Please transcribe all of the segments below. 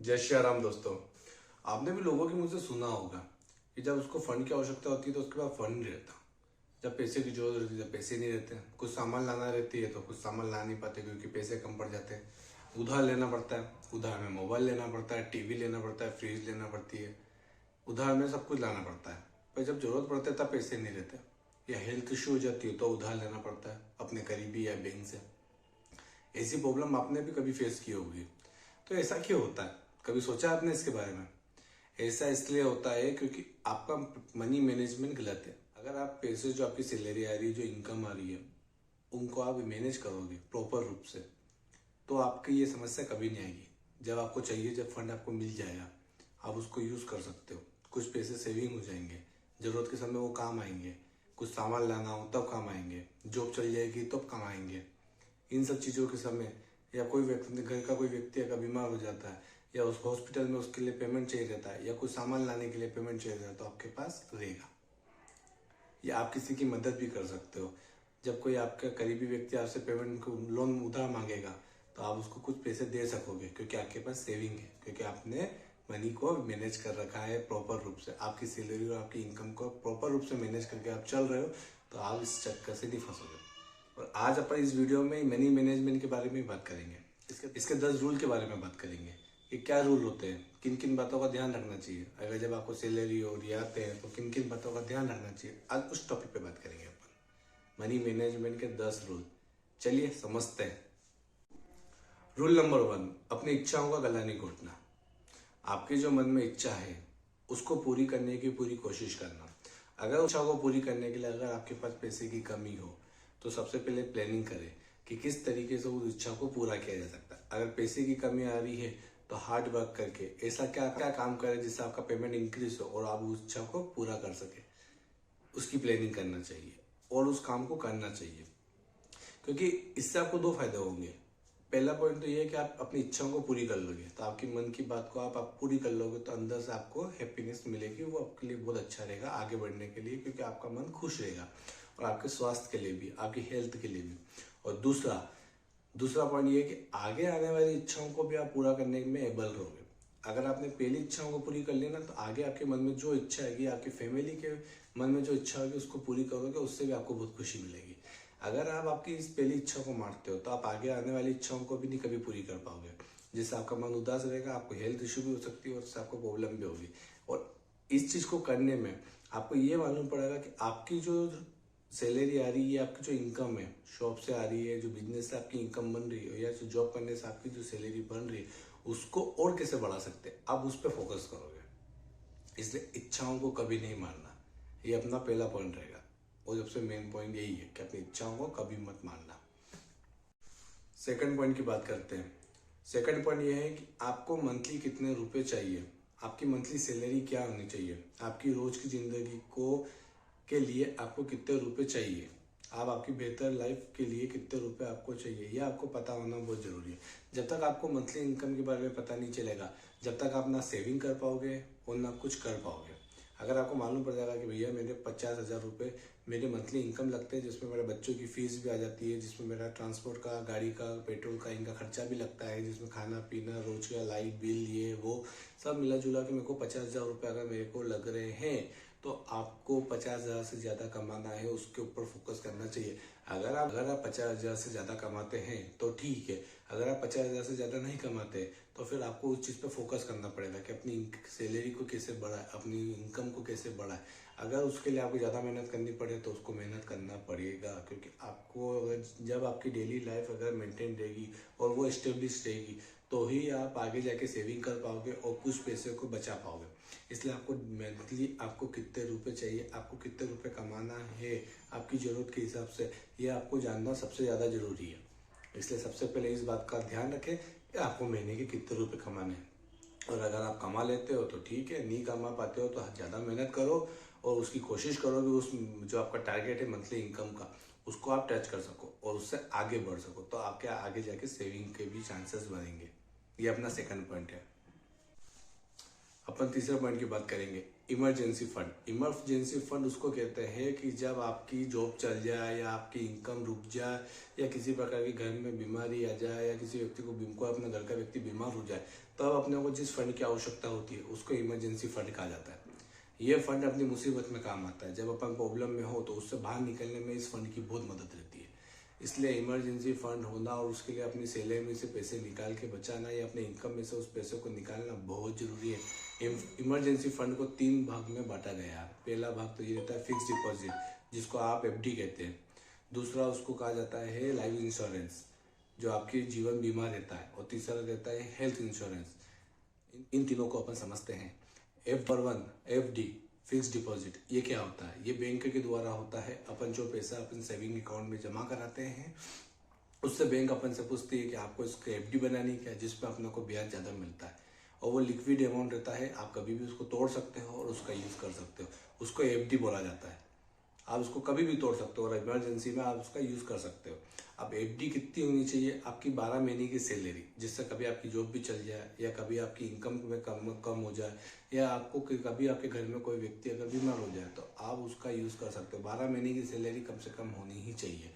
जय श्री राम दोस्तों। आपने भी लोगों के मुंह से सुना होगा कि जब उसको फंड की आवश्यकता होती है तो उसके पास फंड नहीं रहता। जब पैसे की जरूरत रहती है जब पैसे नहीं रहते, कुछ सामान लाना रहती है तो कुछ सामान ला नहीं पाते क्योंकि पैसे कम पड़ जाते हैं। उधार लेना पड़ता है, उधार में मोबाइल लेना पड़ता है, टीवी लेना पड़ता है, फ्रिज लेना पड़ती है, उधार में सब कुछ लाना पड़ता है। पर जब जरूरत पड़ती है तब पैसे नहीं रहते या हेल्थ इश्यू हो जाती है तो उधार लेना पड़ता है अपने करीबी या बैंक से। ऐसी प्रॉब्लम आपने भी कभी फेस की होगी। तो ऐसा क्यों होता है, कभी सोचा आपने इसके बारे में? ऐसा इसलिए होता है क्योंकि आपका मनी मैनेजमेंट गलत है। अगर आप पैसे जो आपकी सैलरी आ रही है, जो इनकम आ रही है, उनको आप मैनेज करोगे प्रॉपर रूप से तो आपकी ये समस्या कभी नहीं आएगी। जब आपको चाहिए, जब फंड आपको मिल जाएगा, आप उसको यूज कर सकते हो। कुछ पैसे सेविंग हो जाएंगे, जरूरत के समय वो काम आएंगे। कुछ सामान लाना हो तब काम आएंगे, जॉब चल जाएगी तब काम आएंगे। इन सब चीज़ों के समय या कोई व्यक्ति, घर का कोई व्यक्ति अगर बीमार हो जाता है या उस हॉस्पिटल में उसके लिए पेमेंट चाहिए रहता है या कुछ सामान लाने के लिए पेमेंट चाहिए रहता है तो आपके पास रहेगा। या आप किसी की मदद भी कर सकते हो। जब कोई आपका करीबी व्यक्ति आपसे पेमेंट को लोन उधार मांगेगा तो आप उसको कुछ पैसे दे सकोगे क्योंकि आपके पास सेविंग है, क्योंकि आपने मनी को मैनेज कर रखा है प्रॉपर रूप से। आपकी सैलरी और आपकी इनकम को प्रॉपर रूप से मैनेज करके आप चल रहे हो तो आप इस चक्कर से नहीं फंसोगे। और आज अपन इस वीडियो में मनी मैनेजमेंट के बारे में बात करेंगे। इसके 10 रूल के बारे में बात करेंगे कि क्या रूल होते हैं, किन किन बातों का ध्यान रखना चाहिए। अगर जब आपको सैलरी और ये आते हैं तो किन किन बातों का ध्यान रखना चाहिए, आज उस टॉपिक पे बात करेंगे अपन। मनी मैनेजमेंट के 10 रूल, चलिए समझते हैं। रूल नंबर 1, अपनी इच्छाओं का गला नहीं घोटना। आपके जो मन में इच्छा है उसको पूरी करने की पूरी कोशिश करना। अगर इच्छा को पूरी करने के लिए अगर आपके पास पैसे की कमी हो तो सबसे पहले प्लानिंग करें कि किस तरीके से उस इच्छा को पूरा किया जा सकता है। अगर पैसे की कमी आ रही है तो हार्ड वर्क करके ऐसा क्या क्या काम करें जिससे आपका पेमेंट इंक्रीज हो और आप उस इच्छा को पूरा कर सके, उसकी प्लानिंग करना चाहिए और उस काम को करना चाहिए। क्योंकि इससे आपको दो फायदे होंगे। पहला पॉइंट तो ये है कि आप अपनी इच्छाओं को पूरी कर लोगे तो आपकी मन की बात को आप पूरी कर लोगे तो अंदर से आपको हैप्पीनेस मिलेगी, वो आपके लिए बहुत अच्छा रहेगा आगे बढ़ने के लिए, क्योंकि आपका मन खुश रहेगा और आपके स्वास्थ्य के लिए भी, आपकी हेल्थ के लिए भी। और दूसरा दूसरा पॉइंट ये है कि आगे आने वाली इच्छाओं को भी आप पूरा करने में एबल रहोगे। अगर आपने पहली इच्छाओं को पूरी कर ली ना तो आगे आपके मन में जो इच्छा आएगी, आपकी फैमिली के मन में जो इच्छा होगी उसको पूरी करोगे, उससे भी आपको बहुत खुशी मिलेगी। अगर आप आपकी इस पहली इच्छा को मारते हो तो आप आगे आने वाली इच्छाओं को भी नहीं कभी पूरी कर पाओगे, जिससे आपका मन उदास रहेगा, आपको हेल्थ इश्यू भी हो सकती है और उससे आपको प्रॉब्लम भी होगी। और इस चीज को करने में आपको ये मालूम पड़ेगा कि आपकी जो सैलरी आ रही है, आपकी जो इनकम है शॉप से आ रही है, जो बिजनेस से आपकी इनकम बन रही है या जो जॉब करने से आपकी जो सैलरी बन रही है, उसको और कैसे बढ़ा सकते हैं, आप उस पर फोकस करोगे। इसलिए इच्छाओं को कभी नहीं मारना, ये अपना पहला पॉइंट रहेगा। और सबसे मेन पॉइंट यही है कि अपनी इच्छाओं को कभी मत मारना। सेकंड पॉइंट की बात करते हैं। सेकंड पॉइंट ये है कि आपको मंथली कितने रुपए चाहिए, आपकी मंथली सैलरी क्या होनी चाहिए, आपकी रोज की जिंदगी को के लिए आपको कितने रुपए चाहिए, आप आपकी बेहतर लाइफ के लिए कितने रुपए आपको चाहिए, यह आपको पता होना बहुत जरूरी है। जब तक आपको मंथली इनकम के बारे में पता नहीं चलेगा, जब तक आप ना सेविंग कर पाओगे और ना कुछ कर पाओगे। अगर आपको मालूम पड़ जाएगा कि भैया मेरे 50,000 रुपये मेरे मंथली इनकम लगते हैं, जिसमें मेरे बच्चों की फीस भी आ जाती है, जिसमें मेरा ट्रांसपोर्ट का, गाड़ी का, पेट्रोल का, इनका खर्चा भी लगता है, जिसमें खाना पीना, रोज का लाइट बिल, ये वो सब मिला जुला के मेरे को 50,000 रुपये अगर मेरे को लग रहे हैं तो आपको 50,000 से ज़्यादा कमाना है, उसके ऊपर फोकस करना चाहिए। अगर आप 50,000 से ज़्यादा कमाते हैं तो ठीक है, अगर आप 50,000 से ज़्यादा नहीं कमाते तो फिर आपको उस चीज़ पे फोकस करना पड़ेगा कि अपनी सैलरी को कैसे बढ़ाए, अपनी इनकम को कैसे बढ़ाए। अगर उसके लिए आपको ज़्यादा मेहनत करनी पड़े तो उसको मेहनत करना पड़ेगा, क्योंकि आपको अगर जब आपकी डेली लाइफ अगर मेंटेन रहेगी और वो एस्टेब्लिश रहेगी तो ही आप आगे जाके सेविंग कर पाओगे और कुछ पैसे को बचा पाओगे। इसलिए आपको मंथली आपको कितने रुपए चाहिए, आपको कितने रुपए कमाना है आपकी ज़रूरत के हिसाब से, ये आपको जानना सबसे ज़्यादा ज़रूरी है। इसलिए सबसे पहले इस बात का ध्यान रखें कि आपको महीने के कितने रुपए कमाने हैं। और अगर आप कमा लेते हो तो ठीक है, नहीं कमा पाते हो तो ज़्यादा मेहनत करो और उसकी कोशिश करो कि उस जो आपका टारगेट है मंथली इनकम का, उसको आप टच कर सको और उससे आगे बढ़ सको, तो आपके आगे जाके सेविंग के भी चांसेस बनेंगे। ये अपना सेकंड पॉइंट है। अपन तीसरे पॉइंट की बात करेंगे, इमरजेंसी फंड। इमरजेंसी फंड उसको कहते हैं कि जब आपकी जॉब चल जाए या आपकी इनकम रुक जाए या किसी प्रकार की घर में बीमारी आ जाए या किसी व्यक्ति को अपने घर का व्यक्ति बीमार हो जाए, तब अपने को जिस फंड की आवश्यकता होती है उसको इमरजेंसी फंड कहा जाता है। ये फंड अपनी मुसीबत में काम आता है। जब अपन प्रॉब्लम में हो तो उससे बाहर निकलने में इस फंड की बहुत मदद रहती है। इसलिए इमरजेंसी फंड होना और उसके लिए अपनी सैलरी में से पैसे निकाल के बचाना या अपने इनकम में से उस पैसे को निकालना बहुत जरूरी है। इमरजेंसी फंड को 3 भाग में बांटा गया है। पहला भाग तो ये रहता है फिक्स डिपॉजिट, जिसको आप एफडी कहते हैं। दूसरा उसको कहा जाता है लाइफ इंश्योरेंस, जो आपकी जीवन बीमा रहता है। और तीसरा रहता है हेल्थ इंश्योरेंस। इन तीनों को अपन समझते हैं। F1 एफडी फिक्स डिपॉजिट, ये क्या होता है? ये बैंक के द्वारा होता है। अपन जो पैसा अपन सेविंग अकाउंट में जमा कराते हैं, उससे बैंक अपन से पूछती है कि आपको इसको एफडी बनानी क्या है, जिसमें अपने को ब्याज ज़्यादा मिलता है। और वो लिक्विड अमाउंट रहता है, आप कभी भी उसको तोड़ सकते हो और उसका यूज़ कर सकते हो। उसको एफडी बोला जाता है। आप उसको कभी भी तोड़ सकते हो और इमरजेंसी में आप उसका यूज़ कर सकते हो। अब एफडी कितनी होनी चाहिए? आपकी 12 महीने की सैलरी, जिससे कभी आपकी जॉब भी चल जाए या कभी आपकी इनकम में कम हो जाए या आपको कभी आपके घर में कोई व्यक्ति अगर बीमार हो जाए तो आप उसका यूज़ कर सकते हो। 12 महीने की सैलरी कम से कम होनी ही चाहिए।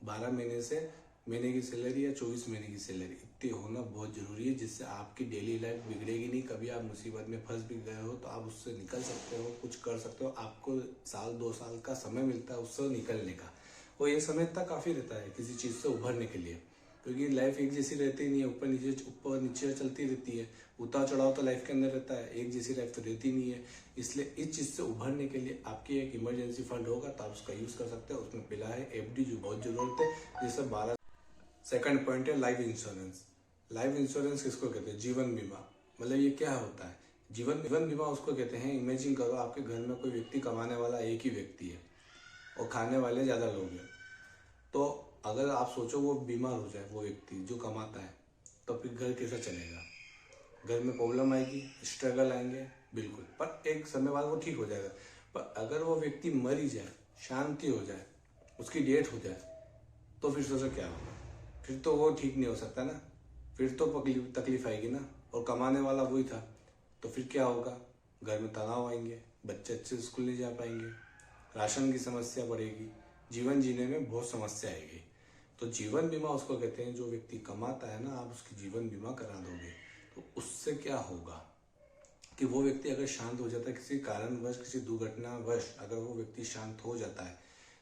12 महीने की सैलरी या 24 महीने की सैलरी इतनी होना बहुत ज़रूरी है, जिससे आपकी डेली लाइफ बिगड़ेगी नहीं। कभी आप मुसीबत में फंस भी गए हो तो आप उससे निकल सकते हो, कुछ कर सकते हो। आपको 1-2 साल का समय मिलता है उससे निकलने का, और ये समय इतना काफ़ी रहता है किसी चीज़ से उभरने के लिए, क्योंकि लाइफ एक जैसी रहती नहीं है। ऊपर नीचे चलती रहती है। उतार चढ़ाव तो लाइफ के अंदर रहता है, एक जैसी लाइफ तो रहती नहीं है। इसलिए इस चीज़ से उभरने के लिए आपकी एक इमरजेंसी फंड होगा तो आप उसका यूज़ कर सकते हो। उसमें पहला है एफडी, जो बहुत जरूरत है, जिससे 12। सेकंड पॉइंट है लाइफ इंश्योरेंस। लाइफ इंश्योरेंस किसको कहते हैं? जीवन बीमा। मतलब ये क्या होता है? जीवन बीमा उसको कहते हैं, इमेजिन करो आपके घर में कोई व्यक्ति, कमाने वाला एक ही व्यक्ति है और खाने वाले ज़्यादा लोग हैं। तो अगर आप सोचो वो बीमार हो जाए, वो व्यक्ति जो कमाता है, तो फिर घर कैसा चलेगा? घर में प्रॉब्लम आएगी, स्ट्रगल आएंगे, बिल्कुल। पर एक समय बाद वो ठीक हो जाएगा। पर अगर वो व्यक्ति मर ही जाए, शांति हो जाए, उसकी डेथ हो जाए, तो फिर सोचो क्या होगा? फिर तो वो ठीक नहीं हो सकता ना, फिर तो तकलीफ आएगी ना। और कमाने वाला वही था, तो फिर क्या होगा? घर में तनाव आएंगे, बच्चे अच्छे से स्कूल नहीं जा पाएंगे, राशन की समस्या बढ़ेगी, जीवन जीने में बहुत समस्या आएगी। तो जीवन बीमा उसको कहते हैं, जो व्यक्ति कमाता है ना, आप उसकी जीवन बीमा करा दोगे तो उससे क्या होगा कि वो व्यक्ति अगर शांत हो जाता है, किसी कारणवश, किसी दुर्घटनावश अगर वो व्यक्ति शांत हो जाता है,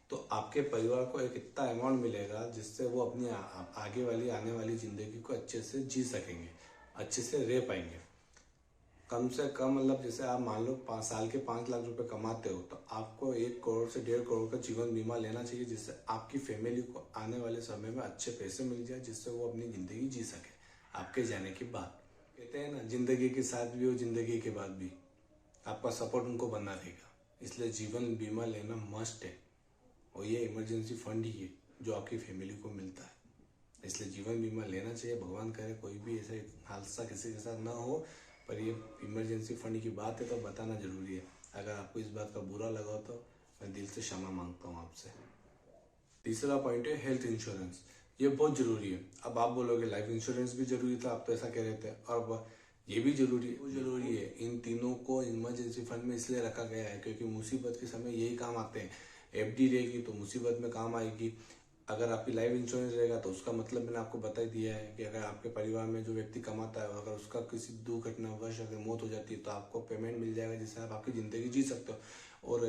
तो आपके परिवार को एक इतना अमाउंट मिलेगा जिससे वो अपनी आगे वाली आने वाली ज़िंदगी को अच्छे से जी सकेंगे, अच्छे से रह पाएंगे। कम से कम मतलब जैसे आप मान लो 5 साल के 5 लाख रुपए कमाते हो, तो आपको 1 करोड़ से 1.5 करोड़ का जीवन बीमा लेना चाहिए, जिससे आपकी फैमिली को आने वाले समय में अच्छे पैसे मिल जाए, जिससे वो अपनी ज़िंदगी जी सके आपके जाने के बाद। कहते हैं ना, ज़िंदगी के साथ भी और ज़िंदगी के बाद भी आपका सपोर्ट उनको बना रहेगा। इसलिए जीवन बीमा लेना मस्ट है, और ये इमरजेंसी फंड ही है जो आपकी फैमिली को मिलता है। इसलिए जीवन बीमा लेना चाहिए। भगवान करे कोई भी ऐसा हादसा किसी के साथ ना हो, पर ये इमरजेंसी फंड की बात है तो बताना जरूरी है। अगर आपको इस बात का बुरा लगा तो मैं दिल से क्षमा मांगता हूँ आपसे। तीसरा पॉइंट है हेल्थ इंश्योरेंस। ये बहुत जरूरी है। अब आप बोलोगे लाइफ इंश्योरेंस भी जरूरी था, आप तो ऐसा कह रहे थे, और ये भी जरूरी है। इन तीनों को इमरजेंसी फंड में इसलिए रखा गया है क्योंकि मुसीबत के समय यही काम आते हैं। एफडी रहेगी तो मुसीबत में काम आएगी। अगर आपकी लाइफ इंश्योरेंस रहेगा तो उसका मतलब मैंने आपको बता ही दिया है कि अगर आपके परिवार में जो व्यक्ति कमाता है, अगर उसका किसी दुर्घटनावश अगर मौत हो जाती है तो आपको पेमेंट मिल जाएगा, जिससे आप आपकी ज़िंदगी जी सकते हो। और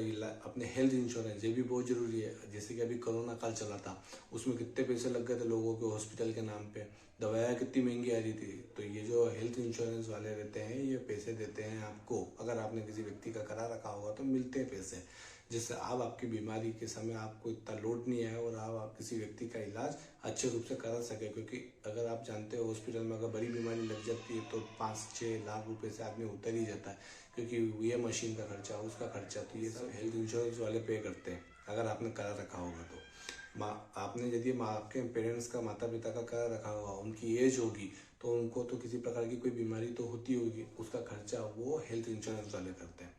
अपने हेल्थ इंश्योरेंस ये भी बहुत ज़रूरी है। जैसे कि अभी कोरोना काल चला था, उसमें कितने पैसे लग गए थे लोगों के हॉस्पिटल के नाम पे, दवाइयाँ कितनी महंगी आ रही थी। तो ये जो हेल्थ इंश्योरेंस वाले रहते हैं, ये पैसे देते हैं आपको। अगर आपने किसी व्यक्ति का करा रखा होगा तो मिलते हैं पैसे, जिससे आप आपकी बीमारी के समय आपको इतना लोड नहीं आए और आप किसी व्यक्ति का इलाज अच्छे रूप से करा सके। क्योंकि अगर आप जानते हो हॉस्पिटल में अगर बड़ी बीमारी लग जाती है तो 5-6 लाख रुपए से आदमी उतर ही जाता है, क्योंकि ये मशीन का खर्चा, उसका खर्चा, तो ये सब हेल्थ इंश्योरेंस वाले पे करते हैं अगर आपने करा रखा होगा तो। आपने यदि आपके पेरेंट्स का, माता पिता का करा रखा होगा, उनकी एज होगी तो उनको तो किसी प्रकार की कोई बीमारी तो होती होगी, उसका खर्चा वो हेल्थ इंश्योरेंस वाले करते हैं।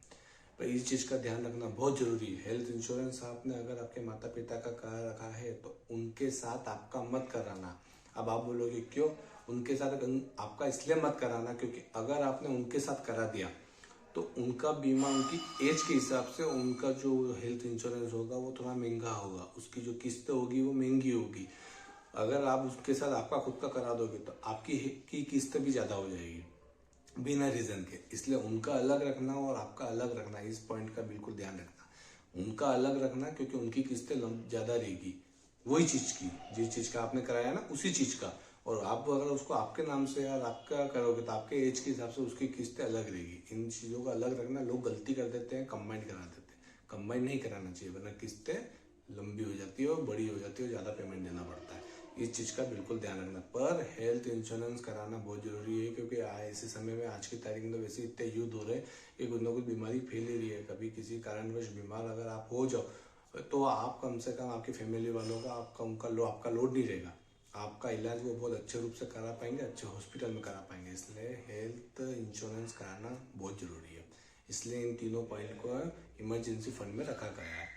पर इस चीज़ का ध्यान रखना बहुत ज़रूरी है। हेल्थ इंश्योरेंस आपने अगर आपके माता पिता का करा रखा है तो उनके साथ आपका मत कराना। अब आप बोलोगे क्यों? उनके साथ आपका इसलिए मत कराना क्योंकि अगर आपने उनके साथ करा दिया तो उनका बीमा उनकी एज के हिसाब से उनका जो हेल्थ इंश्योरेंस होगा वो थोड़ा महंगा होगा, उसकी जो किस्त होगी वो महंगी होगी। अगर आप उसके साथ आपका खुद का करा दोगे तो आपकी किस्त भी ज़्यादा हो जाएगी बिना रीज़न के। इसलिए उनका अलग रखना और आपका अलग रखना, इस पॉइंट का बिल्कुल ध्यान रखना। उनका अलग रखना क्योंकि उनकी किस्तें ज़्यादा रहेगी वही चीज़ की, जिस चीज़ का आपने कराया ना उसी चीज़ का। और आप अगर उसको आपके नाम से और आपका करोगे तो आपके एज के हिसाब से उसकी किस्तें अलग रहेगी। इन चीज़ों का अलग रखना, लोग गलती कर देते हैं, कंबाइन करा देते हैं। कंबाइन नहीं कराना चाहिए वरना किस्तें लंबी हो जाती है और बड़ी हो जाती है और ज़्यादा पेमेंट देना पड़ता है। इस चीज़ का बिल्कुल ध्यान रखना। पर हेल्थ इंश्योरेंस कराना बहुत ज़रूरी है क्योंकि ऐसे समय में आज की तारीख में तो वैसे इतने युद्ध हो रहे हैं कि कुछ ना कुछ बीमारी फैल ही रही है। कभी किसी कारणवश बीमार अगर आप हो जाओ तो आप कम से कम आपकी फैमिली वालों का आपका लोड नहीं रहेगा। आपका इलाज वो बहुत अच्छे रूप से करा पाएंगे, अच्छे हॉस्पिटल में करा पाएंगे। इसलिए हेल्थ इंश्योरेंस कराना बहुत ज़रूरी है। इसलिए इन तीनों पॉइंट को इमरजेंसी फंड में रखा गया है।